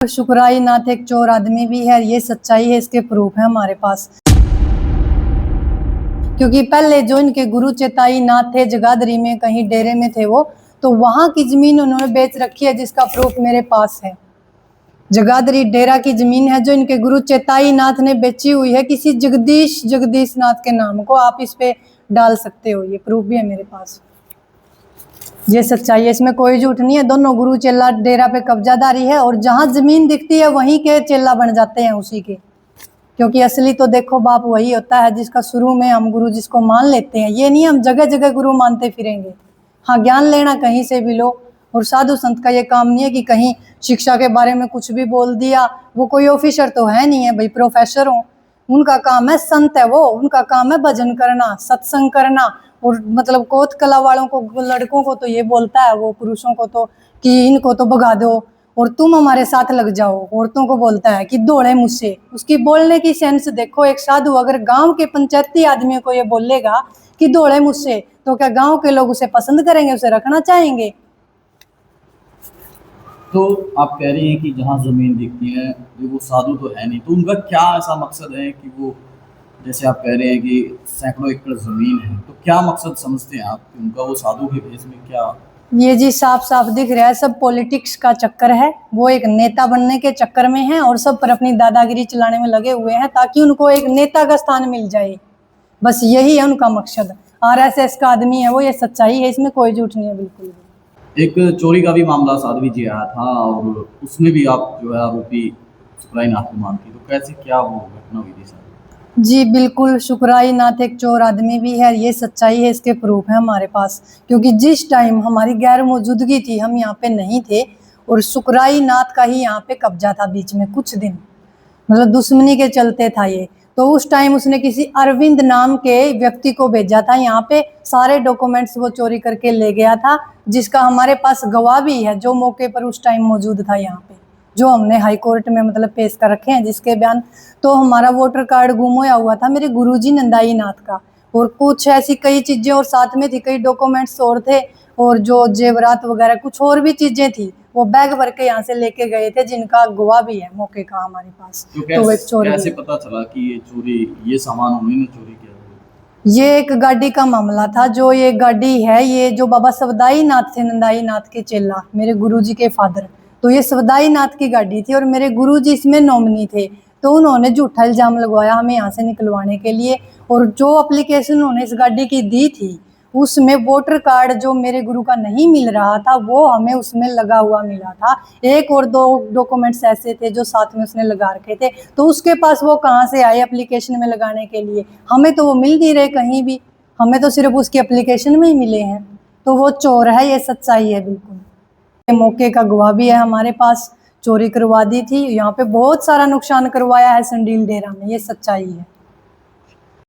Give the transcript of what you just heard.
शुक्राई नाथ एक चोर आदमी भी है, ये सच्चाई है, इसके प्रूफ है हमारे पास। क्योंकि पहले जो इनके गुरु चेताई नाथ थे जगाधरी में, कहीं डेरे में थे वो, तो वहां की जमीन उन्होंने बेच रखी है, जिसका प्रूफ मेरे पास है। जगाधरी डेरा की जमीन है जो इनके गुरु चेताई नाथ ने बेची हुई है किसी जगदीश नाथ के नाम को। आप इस पे डाल सकते हो, ये प्रूफ भी है मेरे पास। ये सच्चाई है, इसमें कोई झूठ नहीं है। दोनों गुरु चेला डेरा पे कब्जादारी है, और जहां जमीन दिखती है वहीं के चेला बन जाते हैं उसी के। क्योंकि असली तो देखो बाप वही होता है जिसका शुरू में हम गुरु जिसको मान लेते हैं। ये नहीं हम जगह जगह गुरु मानते फिरेंगे। हाँ, ज्ञान लेना कहीं से भी लो, और साधु संत का ये काम नहीं है कि कहीं शिक्षा के बारे में कुछ भी बोल दिया। वो कोई ऑफिसर तो है नहीं है भाई, प्रोफेसर हो। उनका काम है, संत है वो, उनका काम है भजन करना, सत्संग करना। और मतलब कोत कला वालों को, लड़कों को तो ये बोलता है वो, पुरुषों को तो कि इनको तो भगा दो और तुम हमारे साथ लग जाओ। औरतों को बोलता है कि दौड़े मुझसे। उसकी बोलने की सेंस देखो। एक साधु अगर गांव के पंचायती आदमियों को ये बोलेगा कि दौड़े मुझसे, तो क्या गांव के लोग उसे पसंद करेंगे, उसे रखना चाहेंगे? तो आप कह रही हैं कि जहाँ जमीन दिखती है वो साधु तो है नहीं, तो उनका क्या ऐसा मकसद है कि वो, जैसे आप कह रहे हैं कि सैकड़ों एकड़ जमीन है, तो क्या मकसद समझते हैं आप कि उनका वो साधु के भेष में क्या? ये जी साफ साफ दिख रहा है, सब पॉलिटिक्स का चक्कर है। वो एक नेता बनने के चक्कर में है, और सब पर अपनी दादागिरी चलाने में लगे हुए हैं ताकि उनको एक नेता का स्थान मिल जाए। बस यही है उनका मकसद। आरएसएस का आदमी है वो, ये सच्चाई है, इसमें कोई झूठ नहीं है बिल्कुल भी। एक चोरी का भी मामला साध्वी जी आया था, और उसमें भी आप जो है आरोपी सुखराई नाथ को मानती, तो कैसे क्या वो घटना हुई थी सर? जी बिल्कुल, शुक्राई नाथ एक चोर आदमी भी है, ये सच्चाई है, इसके प्रूफ है हमारे पास। क्योंकि जिस टाइम हमारी गैर मौजूदगी थी, हम यहाँ पे नहीं थे, और शुक्राई नाथ का ही यहाँ पे कब्जा था बीच में कुछ दिन, मतलब दुश्मनी के चलते था ये। तो उस टाइम उसने किसी अरविंद नाम के व्यक्ति को भेजा था यहाँ पे, सारे डॉक्यूमेंट्स वो चोरी करके ले गया था, जिसका हमारे पास गवाह भी है जो मौके पर उस टाइम मौजूद था यहाँ पे, जो हमने हाई कोर्ट में मतलब पेश कर रखे हैं जिसके बयान। तो हमारा वोटर कार्ड गुम होया हुआ था मेरे गुरुजी नंदाई नाथ का, और कुछ ऐसी कई चीजें और साथ में थी, कई डॉक्यूमेंट्स और थे, और जो जेवरात वगैरह कुछ और भी चीजें थी, वो बैग भर के यहाँ से लेके गए थे, जिनका गवाह भी है मौके का हमारे पास। तो एक चोरी कैसे पता चला कि ये चोरी, ये सामान उन्होंने चोरी किया? ये एक गाड़ी का मामला था। जो ये गाड़ी है, ये जो बाबा सवदाई नाथ थे, नंदाई नाथ के चेला, मेरे गुरुजी के फादर, तो ये सवदाई नाथ की गाड़ी थी, और मेरे गुरुजी इसमें नॉमिनी थे। तो उन्होंने झूठा इल्जाम लगवाया हमें यहाँ से निकलवाने के लिए, और जो एप्लीकेशन उन्होंने इस गाड़ी की दी थी, उसमें वोटर कार्ड जो मेरे गुरु का नहीं मिल रहा था, वो हमें उसमें लगा हुआ मिला था। एक और दो डॉक्यूमेंट्स ऐसे थे जो साथ में उसने लगा रखे थे, तो उसके पास वो कहाँ से आए एप्लीकेशन में लगाने के लिए? हमें तो वो मिल नहीं रहे कहीं भी, हमें तो सिर्फ उसकी एप्लीकेशन में ही मिले हैं। तो वो चोर है, ये सच्चाई है बिल्कुल। मौके का गवाह भी है हमारे पास। चोरी करवा दी थी, यहाँ पे बहुत सारा नुकसान करवाया है संडील डेरा में, ये सच्चाई है।